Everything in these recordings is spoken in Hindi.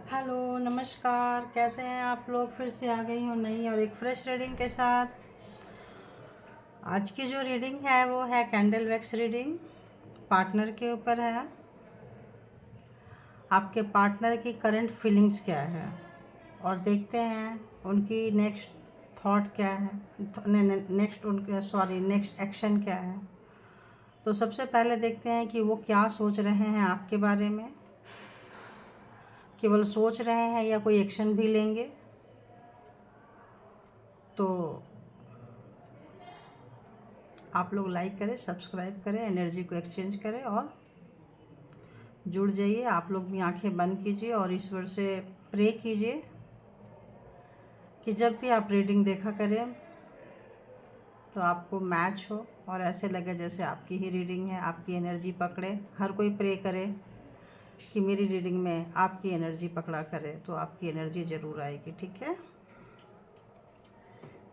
हेलो, नमस्कार। कैसे हैं आप लोग? फिर से आ गई हूँ नई और एक फ्रेश रीडिंग के साथ। आज की जो रीडिंग है वो है कैंडल वैक्स रीडिंग। पार्टनर के ऊपर है। आपके पार्टनर की करंट फीलिंग्स क्या है और देखते हैं उनकी नेक्स्ट थॉट क्या है, नेक्स्ट एक्शन क्या है। तो सबसे पहले देखते हैं कि वो क्या सोच रहे हैं आपके बारे में। केवल सोच रहे हैं या कोई एक्शन भी लेंगे। तो आप लोग लाइक करें, सब्सक्राइब करें, एनर्जी को एक्सचेंज करें और जुड़ जाइए। आप लोग भी आंखें बंद कीजिए और ईश्वर से प्रे कीजिए कि जब भी आप रीडिंग देखा करें तो आपको मैच हो और ऐसे लगे जैसे आपकी ही रीडिंग है, आपकी एनर्जी पकड़े। हर कोई प्रे करे कि मेरी रीडिंग में आपकी एनर्जी पकड़ा करे, तो आपकी एनर्जी ज़रूर आएगी। ठीक है,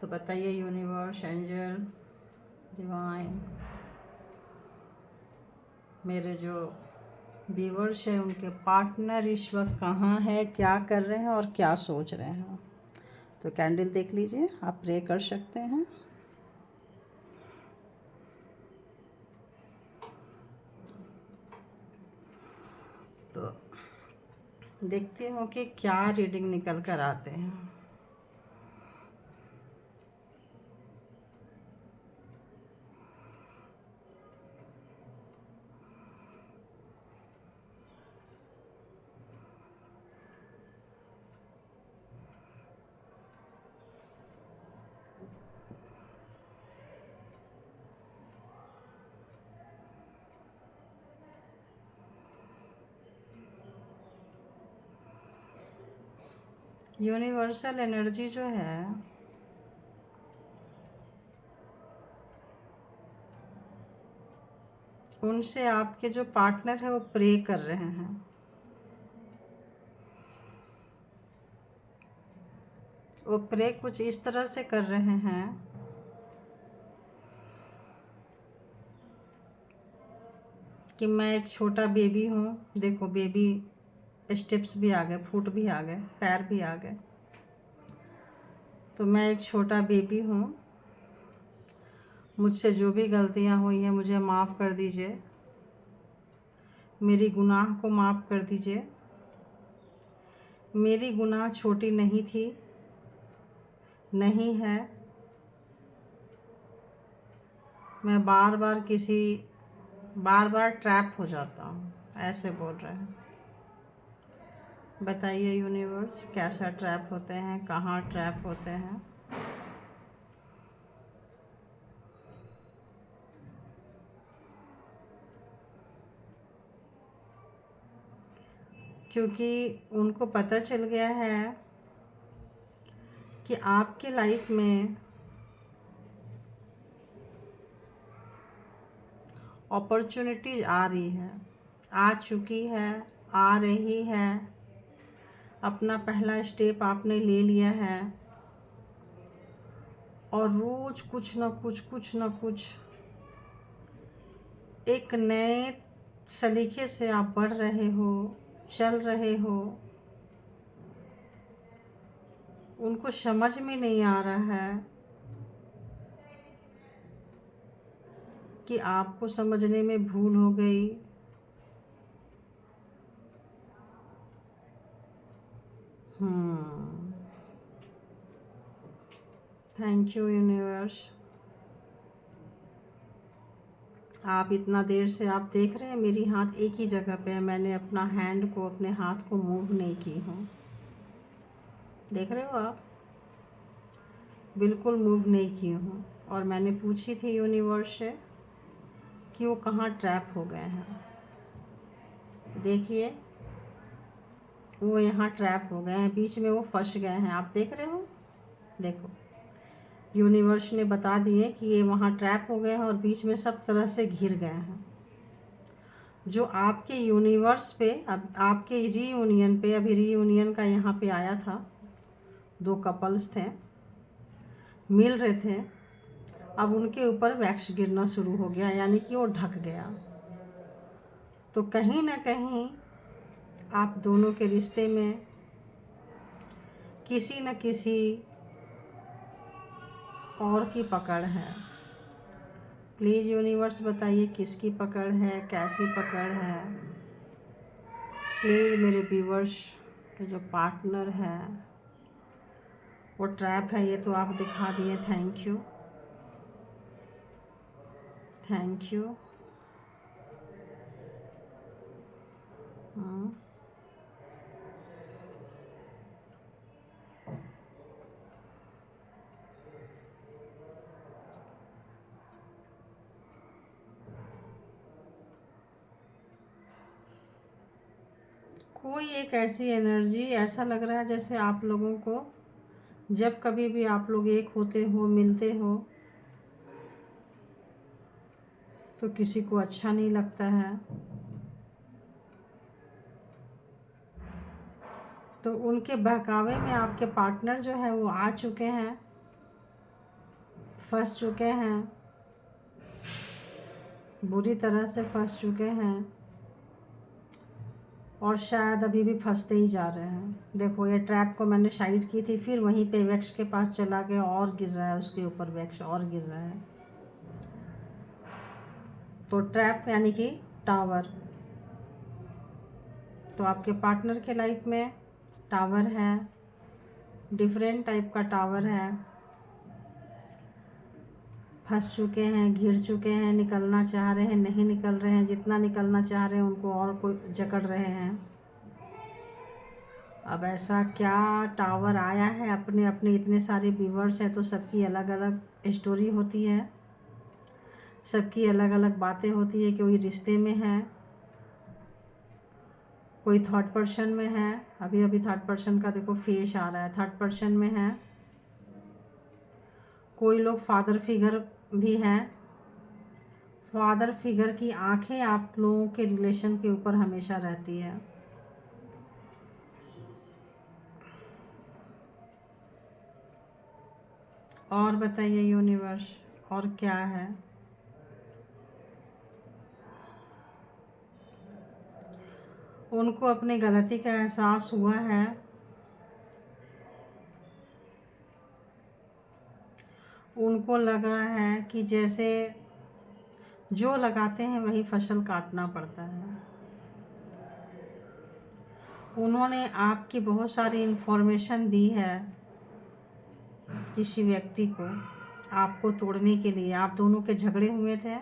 तो बताइए यूनिवर्स, एंजल, डिवाइन, मेरे जो व्यूअर्स हैं उनके पार्टनर इस वक्त कहाँ है, क्या कर रहे हैं और क्या सोच रहे हैं। तो कैंडल देख लीजिए, आप प्रे कर सकते हैं। तो देखती हूँ कि क्या रीडिंग निकल कर आते हैं। यूनिवर्सल एनर्जी जो है उनसे आपके जो पार्टनर है वो प्रे कर रहे हैं। वो प्रे कुछ इस तरह से कर रहे हैं कि मैं एक छोटा बेबी हूँ। देखो, बेबी स्टेप्स भी आ गए, फुट भी आ गए, पैर भी आ गए। तो मैं एक छोटा बेबी हूँ। मुझसे जो भी गलतियाँ हुई हैं मुझे माफ़ कर दीजिए। मेरी गुनाह को माफ़ कर दीजिए। मेरी गुनाह छोटी नहीं थी, नहीं है। मैं बार बार ट्रैप हो जाता हूँ, ऐसे बोल रहे हैं। बताइए यूनिवर्स, कैसा ट्रैप होते हैं, कहाँ ट्रैप होते हैं। क्योंकि उनको पता चल गया है कि आपके लाइफ में अपॉर्चुनिटीज आ रही है, आ चुकी है, आ रही है। अपना पहला स्टेप आपने ले लिया है और रोज कुछ न कुछ एक नए सलीके से आप बढ़ रहे हो, चल रहे हो। उनको समझ में नहीं आ रहा है कि आपको समझने में भूल हो गई। Thank you universe. आप इतना देर से आप देख रहे हैं मेरी हाथ एक ही जगह पे है। मैंने अपना हैंड को, अपने हाथ को मूव नहीं की हूँ। देख रहे हो आप, बिल्कुल मूव नहीं की हूँ। और मैंने पूछी थी यूनिवर्स से कि वो कहाँ ट्रैप हो गए हैं। देखिए, वो यहाँ ट्रैप हो गए हैं, बीच में वो फंस गए हैं। आप देख रहे हो, देखो, यूनिवर्स ने बता दिए कि ये वहाँ ट्रैप हो गए हैं और बीच में सब तरह से घिर गए हैं। जो आपके यूनिवर्स पे, अब आपके रीयूनियन पे, अभी रीयूनियन का यहाँ पे आया था, 2 कपल्स थे, मिल रहे थे। अब उनके ऊपर वैक्स गिरना शुरू हो गया, यानी कि वो ढक गया। तो कहीं ना कहीं आप दोनों के रिश्ते में किसी न किसी और की पकड़ है। प्लीज़ यूनिवर्स बताइए किसकी पकड़ है, कैसी पकड़ है। प्लीज़ मेरे व्यूवर्स के जो पार्टनर है वो ट्रैप है, ये तो आप दिखा दिए। Thank you, thank you. कोई एक ऐसी एनर्जी, ऐसा लग रहा है जैसे आप लोगों को जब कभी भी आप लोग एक होते हो, मिलते हो, तो किसी को अच्छा नहीं लगता है। तो उनके बहकावे में आपके पार्टनर जो है वो आ चुके हैं, फंस चुके हैं, बुरी तरह से फंस चुके हैं, और शायद अभी भी फंसते ही जा रहे हैं। देखो ये ट्रैप को मैंने साइड की थी, फिर वहीं पे वैक्स के पास चला गया और गिर रहा है, उसके ऊपर वैक्स और गिर रहा है। तो ट्रैप यानी कि टावर। तो आपके पार्टनर के लाइफ में टावर है, डिफरेंट टाइप का टावर है। फंस चुके हैं, घिर चुके हैं, निकलना चाह रहे हैं, नहीं निकल रहे हैं, जितना निकलना चाह रहे हैं उनको और कोई जकड़ रहे हैं। अब ऐसा क्या टावर आया है, अपने अपने इतने सारे व्यूवर्स हैं तो सबकी अलग अलग स्टोरी होती है, सबकी अलग अलग बातें होती है। कोई रिश्ते में है, कोई थर्ड पर्सन में है। अभी अभी थर्ड पर्सन का देखो फेस आ रहा है, थर्ड पर्सन में है। कोई लोग फादर फिगर भी हैं। फादर फिगर की आंखें आप लोगों के रिलेशन के ऊपर हमेशा रहती है। और बताइए यूनिवर्स, और क्या है। उनको अपनी गलती का एहसास हुआ है। उनको लग रहा है कि जैसे जो लगाते हैं वही फसल काटना पड़ता है। उन्होंने आपकी बहुत सारी इन्फॉर्मेशन दी है किसी व्यक्ति को, आपको तोड़ने के लिए। आप दोनों के झगड़े हुए थे,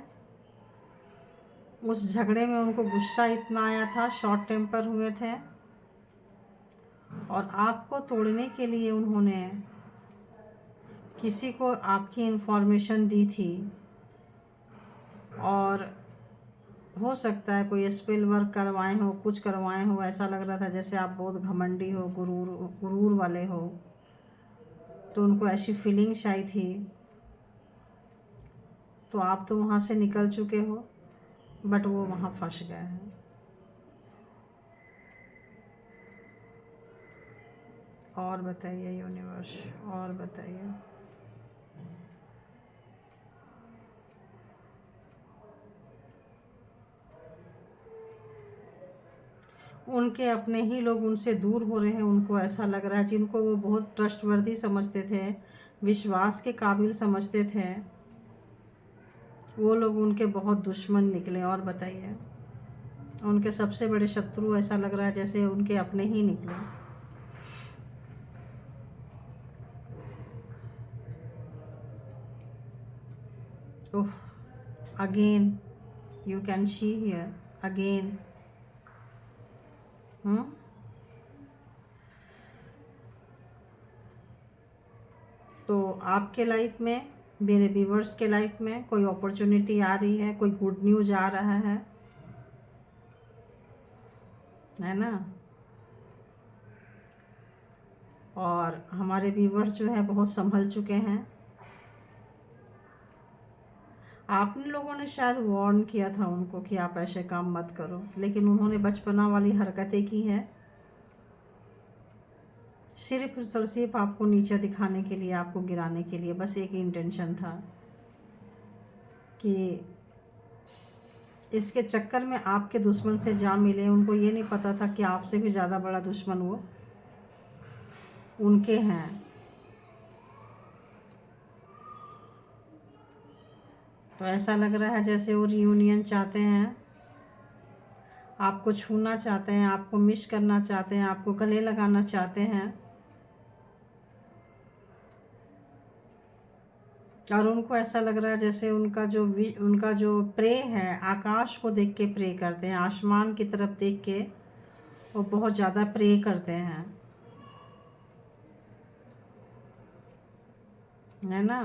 उस झगड़े में उनको गुस्सा इतना आया था, शॉर्ट टेम्पर हुए थे, और आपको तोड़ने के लिए उन्होंने किसी को आपकी इन्फॉर्मेशन दी थी। और हो सकता है कोई स्पेल वर्क करवाए हो, कुछ करवाए हो। ऐसा लग रहा था जैसे आप बहुत घमंडी हो, गुरूर वाले हो, तो उनको ऐसी फीलिंग्स आई थी। तो आप तो वहाँ से निकल चुके हो, बट वो वहाँ फंस गए हैं। और बताइए यूनिवर्स, और बताइए। उनके अपने ही लोग उनसे दूर हो रहे हैं। उनको ऐसा लग रहा है, जिनको वो बहुत ट्रस्टवर्दी समझते थे, विश्वास के काबिल समझते थे, वो लोग उनके बहुत दुश्मन निकले। और बताइए, उनके सबसे बड़े शत्रु ऐसा लग रहा है जैसे उनके अपने ही निकले। Oh, again you can see here again. तो आपके लाइफ में, मेरे व्यूवर्स के लाइफ में कोई अपॉर्चुनिटी आ रही है, कोई गुड न्यूज आ रहा है ना। और हमारे व्यूवर्स जो है बहुत संभल चुके हैं। आप लोगों ने शायद वार्न किया था उनको कि आप ऐसे काम मत करो, लेकिन उन्होंने बचपना वाली हरकतें की हैं, सिर्फ और सिर्फ आपको नीचे दिखाने के लिए, आपको गिराने के लिए। बस एक ही इंटेंशन था कि इसके चक्कर में आपके दुश्मन से जा मिले। उनको ये नहीं पता था कि आपसे भी ज़्यादा बड़ा दुश्मन वो उनके हैं। तो ऐसा लग रहा है जैसे वो रियूनियन चाहते हैं, आपको छूना चाहते हैं, आपको मिस करना चाहते हैं, आपको गले लगाना चाहते हैं। और उनको ऐसा लग रहा है जैसे उनका जो प्रे है, आकाश को देख के प्रे करते हैं, आसमान की तरफ देख के वो बहुत ज़्यादा प्रे करते हैं, है ना।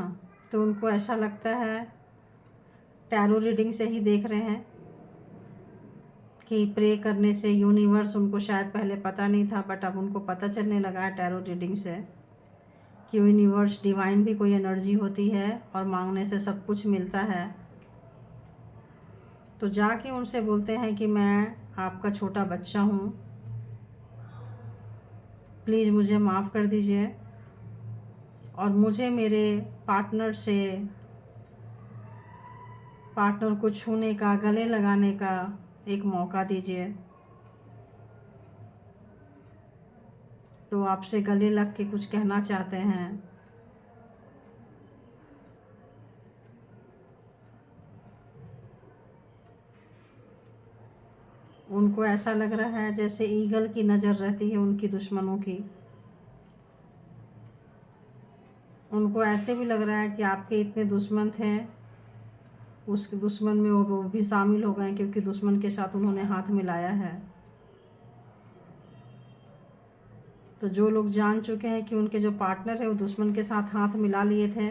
तो उनको ऐसा लगता है, टैरो रीडिंग से ही देख रहे हैं कि प्रे करने से यूनिवर्स, उनको शायद पहले पता नहीं था बट अब उनको पता चलने लगा है टैरो रीडिंग से कि यूनिवर्स, डिवाइन भी कोई एनर्जी होती है और मांगने से सब कुछ मिलता है। तो जाके उनसे बोलते हैं कि मैं आपका छोटा बच्चा हूँ, प्लीज़ मुझे माफ़ कर दीजिए और मुझे मेरे पार्टनर को छूने का, गले लगाने का एक मौका दीजिए। तो आपसे गले लग के कुछ कहना चाहते हैं। उनको ऐसा लग रहा है जैसे ईगल की नज़र रहती है उनकी दुश्मनों की। उनको ऐसे भी लग रहा है कि आपके इतने दुश्मन थे, उस दुश्मन में वो भी शामिल हो गए क्योंकि दुश्मन के साथ उन्होंने हाथ मिलाया है। तो जो लोग जान चुके हैं कि उनके जो पार्टनर है वो दुश्मन के साथ हाथ मिला लिए थे,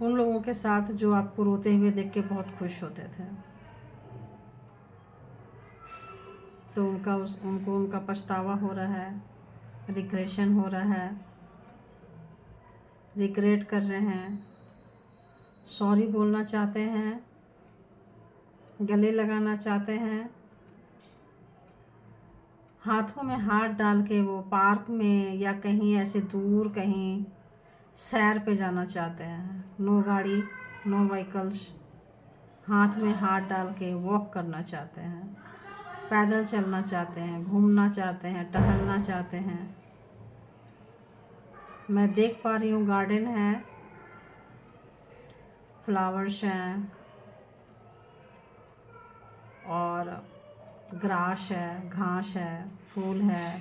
उन लोगों के साथ जो आपको रोते हुए देख के बहुत खुश होते थे, तो उनको उनका पछतावा हो रहा है, रिग्रेशन हो रहा है, रिग्रेट कर रहे हैं, सॉरी बोलना चाहते हैं, गले लगाना चाहते हैं, हाथों में हाथ डाल के वो पार्क में या कहीं ऐसे दूर कहीं सैर पे जाना चाहते हैं। नो गाड़ी, नो व्हीकल्स, हाथ में हाथ डाल के वॉक करना चाहते हैं, पैदल चलना चाहते हैं, घूमना चाहते हैं, टहलना चाहते हैं। मैं देख पा रही हूँ गार्डन है, फ्लावर्स हैं और ग्रास है, घास है, फूल है,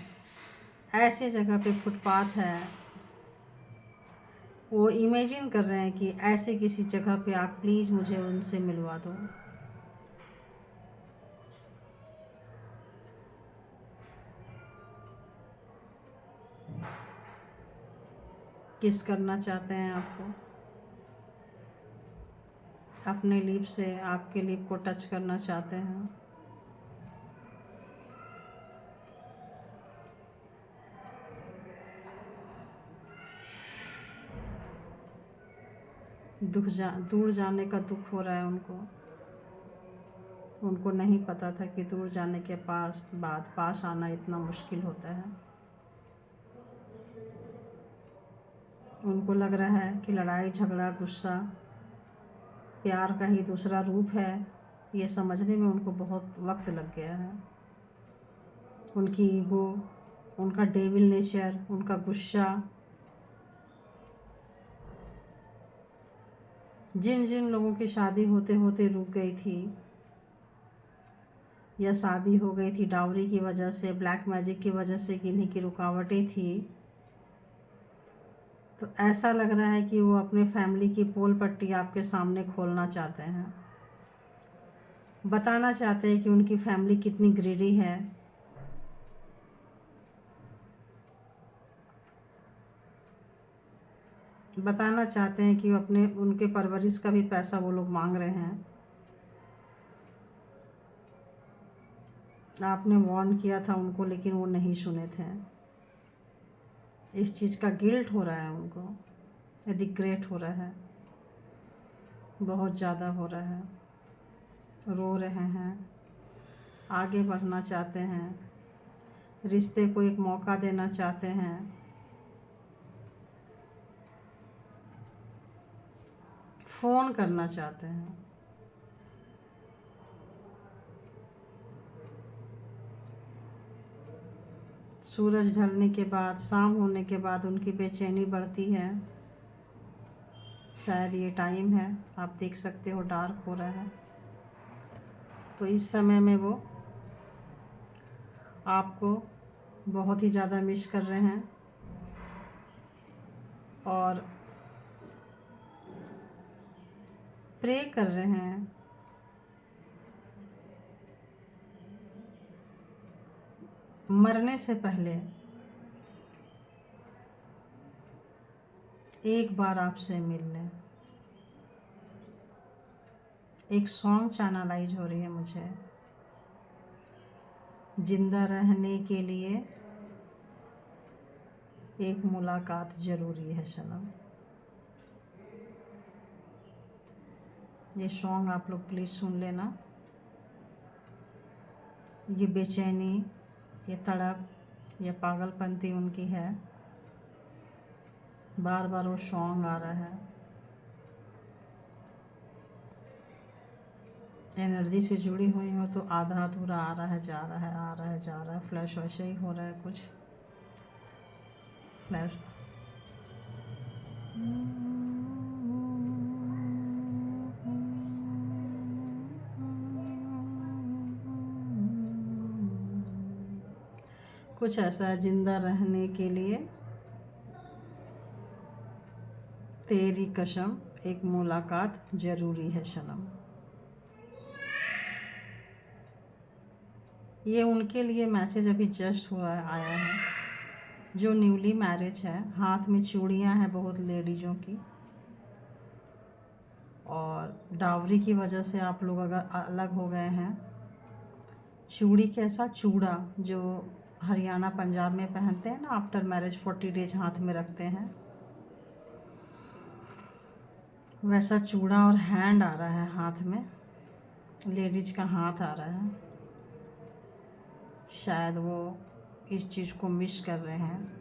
ऐसे जगह पे फुटपाथ है। वो इमेजिन कर रहे हैं कि ऐसे किसी जगह पे आप प्लीज़ मुझे उनसे मिलवा दो। किस करना चाहते हैं आपको, अपने लिप से आपके लिप को टच करना चाहते हैं। दूर जाने का दुख हो रहा है उनको। उनको नहीं पता था कि दूर जाने के बाद पास आना इतना मुश्किल होता है। उनको लग रहा है कि लड़ाई झगड़ा गुस्सा प्यार का ही दूसरा रूप है, ये समझने में उनको बहुत वक्त लग गया है। उनकी ईगो, उनका डेविल नेचर, उनका गुस्सा, जिन जिन लोगों की शादी होते होते रुक गई थी या शादी हो गई थी डाउरी की वजह से, ब्लैक मैजिक की वजह से, किन्हीं की रुकावटें थी, तो ऐसा लग रहा है कि वो अपने फैमिली की पोल पट्टी आपके सामने खोलना चाहते हैं, बताना चाहते हैं कि उनकी फैमिली कितनी ग्रीडी है, बताना चाहते हैं कि उनके परवरिश का भी पैसा वो लोग मांग रहे हैं। आपने वार्न किया था उनको लेकिन वो नहीं सुने थे। इस चीज़ का गिल्ट हो रहा है उनको, रिग्रेट हो रहा है, बहुत ज़्यादा हो रहा है, रो रहे हैं, आगे बढ़ना चाहते हैं, रिश्ते को एक मौका देना चाहते हैं, फ़ोन करना चाहते हैं। सूरज ढलने के बाद, शाम होने के बाद उनकी बेचैनी बढ़ती है। शायद ये टाइम है, आप देख सकते हो डार्क हो रहा है, तो इस समय में वो आपको बहुत ही ज़्यादा मिस कर रहे हैं और प्रे कर रहे हैं मरने से पहले एक बार आपसे मिल लें। एक सॉन्ग चैनलाइज हो रही है मुझे, जिंदा रहने के लिए एक मुलाकात ज़रूरी है सनम। ये सॉन्ग आप लोग प्लीज़ सुन लेना। ये बेचैनी, ये तड़प, ये पागलपंती उनकी है। बार बार वो सॉन्ग आ रहा है। एनर्जी से जुड़ी हुई हो तो आधा अधूरा आ रहा है, जा रहा है, आ रहा है, जा रहा है। फ्लैश वैसे ही हो रहा है कुछ फ्लैश। कुछ ऐसा, जिंदा रहने के लिए तेरी कसम एक मुलाकात ज़रूरी है सनम। ये उनके लिए मैसेज अभी जस्ट हुआ आया है, जो न्यूली मैरिज है। हाथ में चूड़ियां हैं बहुत लेडीज़ों की, और डावरी की वजह से आप लोग अगर अलग हो गए हैं। चूड़ी कैसा? चूड़ा जो हरियाणा पंजाब में पहनते हैं ना, आफ्टर मैरिज 40 डेज हाथ में रखते हैं, वैसा चूड़ा और हैंड आ रहा है हाथ में, लेडीज का हाथ आ रहा है। शायद वो इस चीज़ को मिस कर रहे हैं।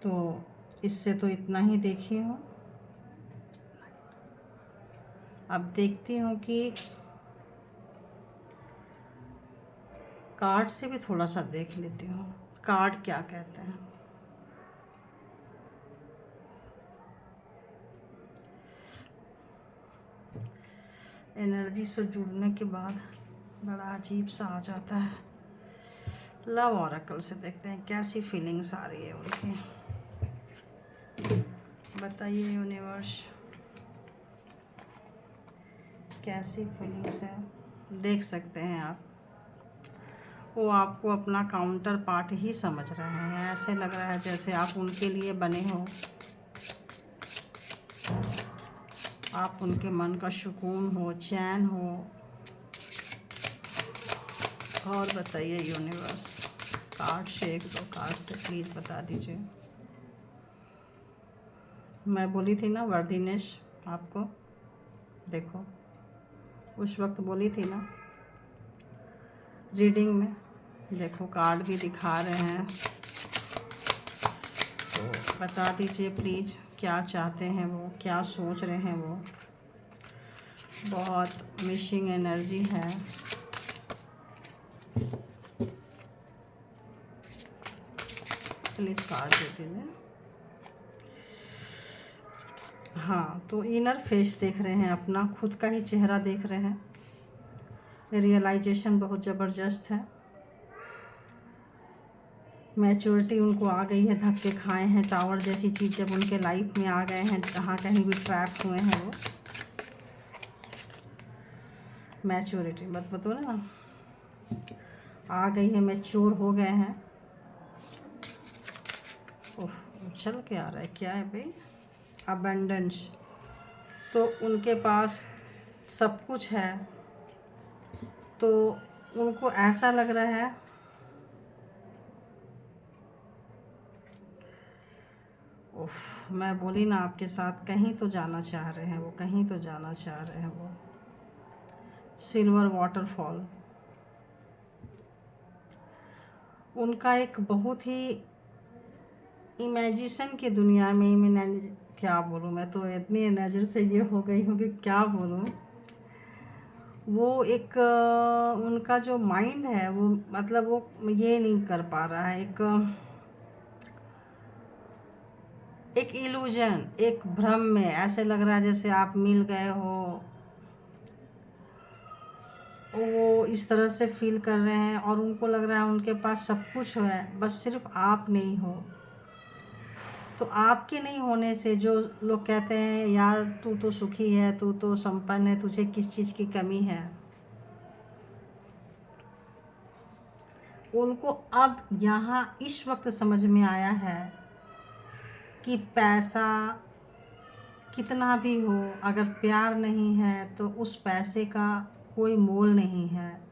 तो इससे तो इतना ही देखी हूँ। अब देखती हूँ कि कार्ड से भी थोड़ा सा देख लेती हूँ, कार्ड क्या कहते हैं। एनर्जी से जुड़ने के बाद बड़ा अजीब सा आ जाता है। लव ऑरेकल से देखते हैं कैसी फीलिंग्स आ रही है उनकी। बताइए यूनिवर्स, कैसी फीलिंग्स है। देख सकते हैं आप, वो आपको अपना काउंटर पार्ट ही समझ रहे हैं। ऐसे लग रहा है जैसे आप उनके लिए बने हो, आप उनके मन का सुकून हो, चैन हो। और बताइए यूनिवर्स, कार्ड से एक दो कार्ड से प्लीज़ बता दीजिए। मैं बोली थी ना वर्दीनेश आपको, देखो उस वक्त बोली थी ना रीडिंग में, देखो कार्ड भी दिखा रहे हैं। तो बता दीजिए प्लीज़, क्या चाहते हैं वो, क्या सोच रहे हैं वो। बहुत मिसिंग एनर्जी है। प्लीज़ कार्ड दे दीजिए। हाँ, तो इनर फेस देख रहे हैं, अपना खुद का ही चेहरा देख रहे हैं। रियलाइजेशन बहुत ज़बरदस्त है। मैच्योरिटी उनको आ गई है, धक्के खाए हैं, टावर जैसी चीज़ जब उनके लाइफ में आ गए हैं, जहाँ कहीं भी ट्रैप हुए हैं वो। मैच्योरिटी मत बताओ ना, आ गई है, मैच्योर हो गए हैं। ओह, चल के आ रहा है, क्या है भाई? अबंडेंस। तो उनके पास सब कुछ है, तो उनको ऐसा लग रहा है ओह, मैं बोली ना आपके साथ कहीं तो जाना चाह रहे हैं वो, कहीं तो जाना चाह रहे हैं वो। सिल्वर वाटरफॉल उनका एक बहुत ही इमेजिनेशन की दुनिया में, क्या बोलूँ, मैं तो इतनी एनर्जी से ये हो गई हूँ कि क्या बोलूँ। वो एक उनका जो माइंड है वो मतलब वो ये नहीं कर पा रहा है, एक इल्यूजन, एक भ्रम में ऐसे लग रहा है जैसे आप मिल गए हो। वो इस तरह से फील कर रहे हैं और उनको लग रहा है उनके पास सब कुछ है, बस सिर्फ आप नहीं हो। तो आपके नहीं होने से जो लोग कहते हैं यार तू तो सुखी है, तू तो संपन्न है, तुझे किस चीज़ की कमी है, उनको अब यहाँ इस वक्त समझ में आया है कि पैसा कितना भी हो, अगर प्यार नहीं है तो उस पैसे का कोई मोल नहीं है।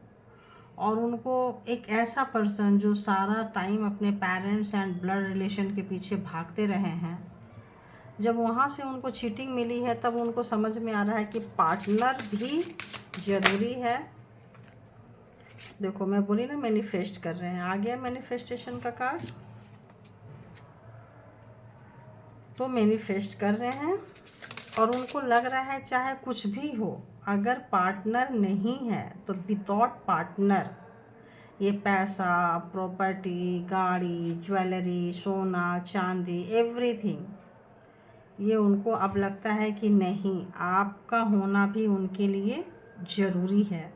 और उनको एक ऐसा पर्सन जो सारा टाइम अपने पेरेंट्स एंड ब्लड रिलेशन के पीछे भागते रहे हैं, जब वहाँ से उनको चीटिंग मिली है तब उनको समझ में आ रहा है कि पार्टनर भी ज़रूरी है। देखो मैं बोली ना मैनिफेस्ट कर रहे हैं, आ गया मैनिफेस्टेशन का कार्ड। तो मैनिफेस्ट कर रहे हैं और उनको लग रहा है चाहे कुछ भी हो, अगर पार्टनर नहीं है तो विदाउट पार्टनर ये पैसा, प्रॉपर्टी, गाड़ी, ज्वेलरी, सोना, चांदी, एवरीथिंग, ये उनको अब लगता है कि नहीं, आपका होना भी उनके लिए ज़रूरी है।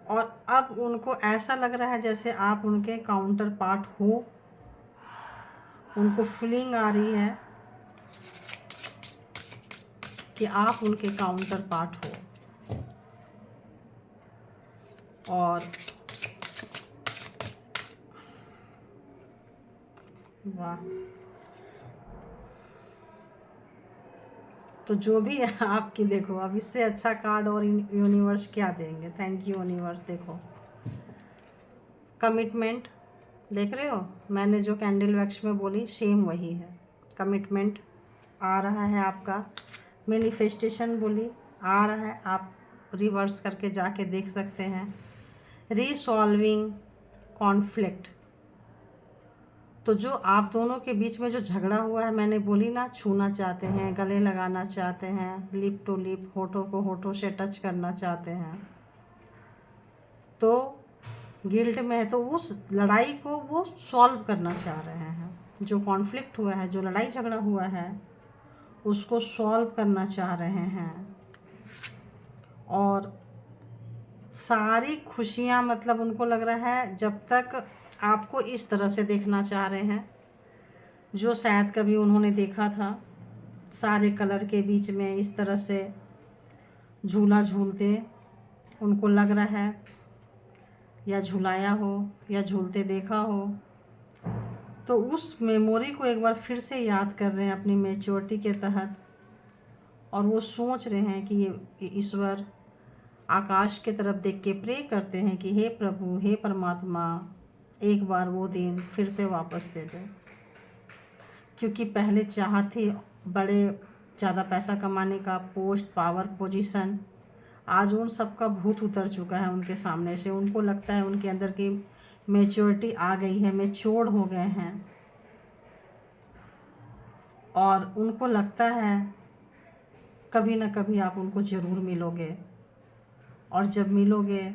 और अब उनको ऐसा लग रहा है जैसे आप उनके काउंटर पार्ट हो, उनको फीलिंग आ रही है कि आप उनके काउंटर पार्ट हो। और वाह, तो जो भी है आपकी, देखो अब इससे अच्छा कार्ड और यूनिवर्स क्या देंगे। Thank you universe. देखो कमिटमेंट, देख रहे हो मैंने जो कैंडल वैक्स में बोली सेम वही है। कमिटमेंट आ रहा है आपका, मैनिफेस्टेशन बोली आ रहा है, आप रिवर्स करके जाके देख सकते हैं। रिसॉल्विंग कॉन्फ्लिक्ट, तो जो आप दोनों के बीच में जो झगड़ा हुआ है, मैंने बोली ना, छूना चाहते हैं, गले लगाना चाहते हैं, लिप टू लिप, होठों को होठों से टच करना चाहते हैं, तो गिल्ट में है, तो उस लड़ाई को वो सॉल्व करना चाह रहे हैं। जो कॉन्फ्लिक्ट हुआ है, जो लड़ाई झगड़ा हुआ है, उसको सॉल्व करना चाह रहे हैं। और सारी खुशियाँ, मतलब उनको लग रहा है जब तक आपको इस तरह से देखना चाह रहे हैं जो शायद कभी उन्होंने देखा था, सारे कलर के बीच में इस तरह से झूला झूलते उनको लग रहा है, या झुलाया हो या झूलते देखा हो, तो उस मेमोरी को एक बार फिर से याद कर रहे हैं अपनी मैच्योरिटी के तहत। और वो सोच रहे हैं कि ये ईश्वर, आकाश के तरफ देख के प्रे करते हैं कि हे प्रभु, हे परमात्मा, एक बार वो दिन फिर से वापस दे दे। क्योंकि पहले चाह थी बड़े ज़्यादा पैसा कमाने का, पोस्ट, पावर, पोजीशन, आज उन सब का भूत उतर चुका है उनके सामने से। उनको लगता है उनके अंदर की मैच्योरिटी आ गई है, मैच्योर हो गए हैं। और उनको लगता है कभी ना कभी आप उनको ज़रूर मिलोगे, और जब मिलोगे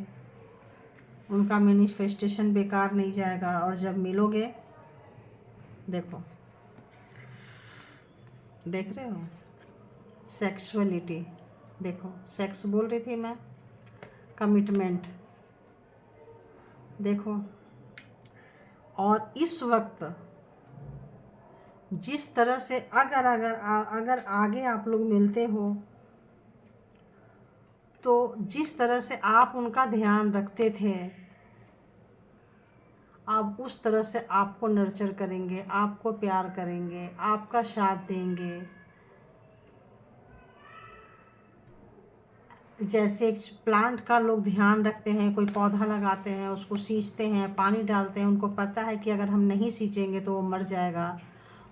उनका मैनिफेस्टेशन बेकार नहीं जाएगा। और जब मिलोगे, देखो देख रहे हो, सेक्सुअलिटी, देखो सेक्स बोल रही थी मैं, कमिटमेंट, देखो। और इस वक्त जिस तरह से अगर आगे आप लोग मिलते हो, तो जिस तरह से आप उनका ध्यान रखते थे, आप उस तरह से आपको नर्चर करेंगे, आपको प्यार करेंगे, आपका साथ देंगे। जैसे एक प्लांट का लोग ध्यान रखते हैं, कोई पौधा लगाते हैं, उसको सींचते हैं, पानी डालते हैं, उनको पता है कि अगर हम नहीं सींचेंगे तो वो मर जाएगा।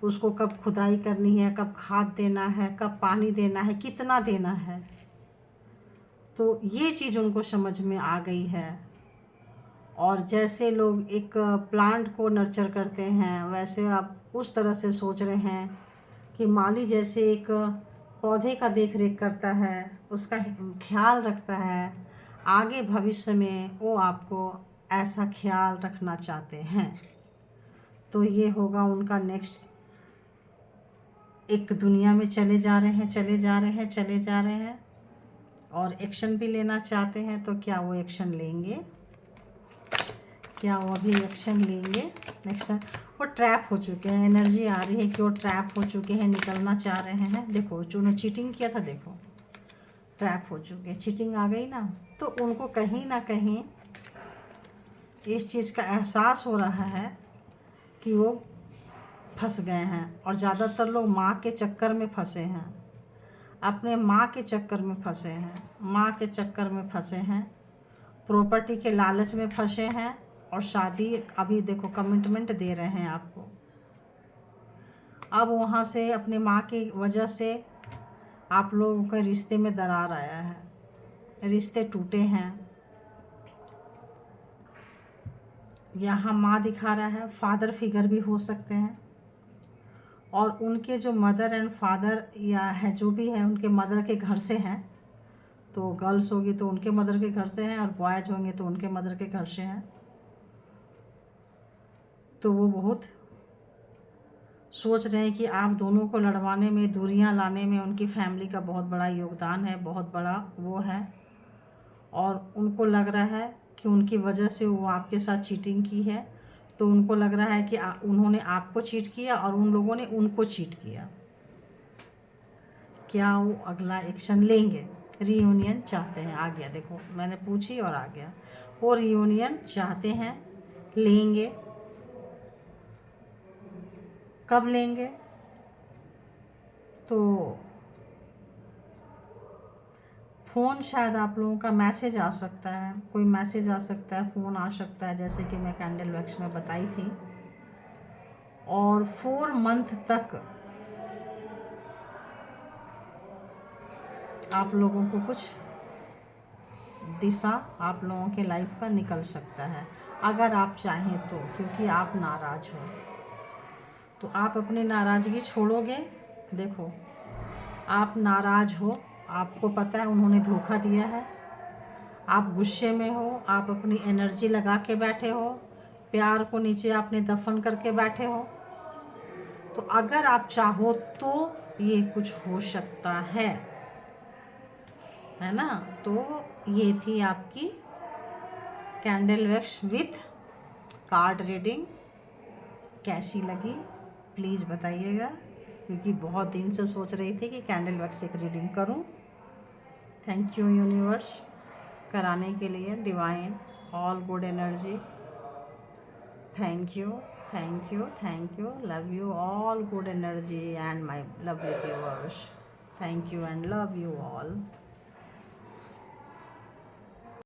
उसको कब खुदाई करनी है, कब खाद देना है, कब पानी देना है, कितना देना है, तो ये चीज़ उनको समझ में आ गई है। और जैसे लोग एक प्लांट को नर्चर करते हैं, वैसे आप उस तरह से सोच रहे हैं कि माली जैसे एक पौधे का देख रेख करता है, उसका ख्याल रखता है, आगे भविष्य में वो आपको ऐसा ख्याल रखना चाहते हैं। तो ये होगा उनका नेक्स्ट। एक दुनिया में चले जा रहे हैं, चले जा रहे हैं, चले जा रहे हैं, और एक्शन भी लेना चाहते हैं। तो क्या वो एक्शन लेंगे? क्या वो अभी एक्शन लेंगे? एक्शन, वो ट्रैप हो चुके हैं। एनर्जी आ रही है कि वो ट्रैप हो चुके हैं, निकलना चाह रहे हैं। देखो उन्होंने चीटिंग किया था, देखो ट्रैप हो चुके हैं, चीटिंग आ गई ना। तो उनको कहीं ना कहीं इस चीज़ का एहसास हो रहा है कि वो फंस गए हैं। और ज़्यादातर लोग माँ के चक्कर में फंसे हैं, अपने माँ के चक्कर में फंसे हैं, माँ के चक्कर में फंसे हैं, प्रॉपर्टी के लालच में फंसे हैं। और शादी, अभी देखो कमिटमेंट दे रहे हैं आपको। अब वहाँ से अपने माँ की वजह से आप लोगों के रिश्ते में दरार आया है, रिश्ते टूटे हैं। यहाँ माँ दिखा रहा है, फादर फिगर भी हो सकते हैं। और उनके जो मदर एंड फादर या है जो भी है, उनके मदर के घर से हैं। तो गर्ल्स होगी तो उनके मदर के घर से हैं, और बॉयज होंगे तो उनके मदर के घर से हैं। तो वो बहुत सोच रहे हैं कि आप दोनों को लड़वाने में, दूरियां लाने में उनकी फैमिली का बहुत बड़ा योगदान है, बहुत बड़ा वो है। और उनको लग रहा है कि उनकी वजह से वो आपके साथ चीटिंग की है। तो उनको लग रहा है कि उन्होंने आपको चीट किया और उन लोगों ने उनको चीट किया। क्या वो अगला एक्शन लेंगे? रियूनियन चाहते हैं, आ गया, देखो मैंने पूछी और आ गया। वो रियूनियन चाहते हैं, लेंगे। कब लेंगे? तो फ़ोन, शायद आप लोगों का मैसेज आ सकता है, कोई मैसेज आ सकता है, फ़ोन आ सकता है, जैसे कि मैं कैंडल वैक्स में बताई थी। और 4 मंथ तक आप लोगों को कुछ दिशा आप लोगों के लाइफ का निकल सकता है, अगर आप चाहें तो। क्योंकि आप नाराज़ हो, तो आप अपनी नाराज़गी छोड़ोगे। देखो आप नाराज़ हो, आपको पता है उन्होंने धोखा दिया है, आप गुस्से में हो, आप अपनी एनर्जी लगा के बैठे हो, प्यार को नीचे आपने दफन करके बैठे हो। तो अगर आप चाहो तो ये कुछ हो सकता है ना। तो ये थी आपकी candle wax with card reading. कैसी लगी प्लीज़ बताइएगा, क्योंकि बहुत दिन से सोच रही थी कि कैंडल वैक्स एक रीडिंग करूं। थैंक यू यूनिवर्स कराने के लिए, divine all good energy. Thank you, thank you, thank you. Love you all good energy and my lovely viewers. Thank you and love you all.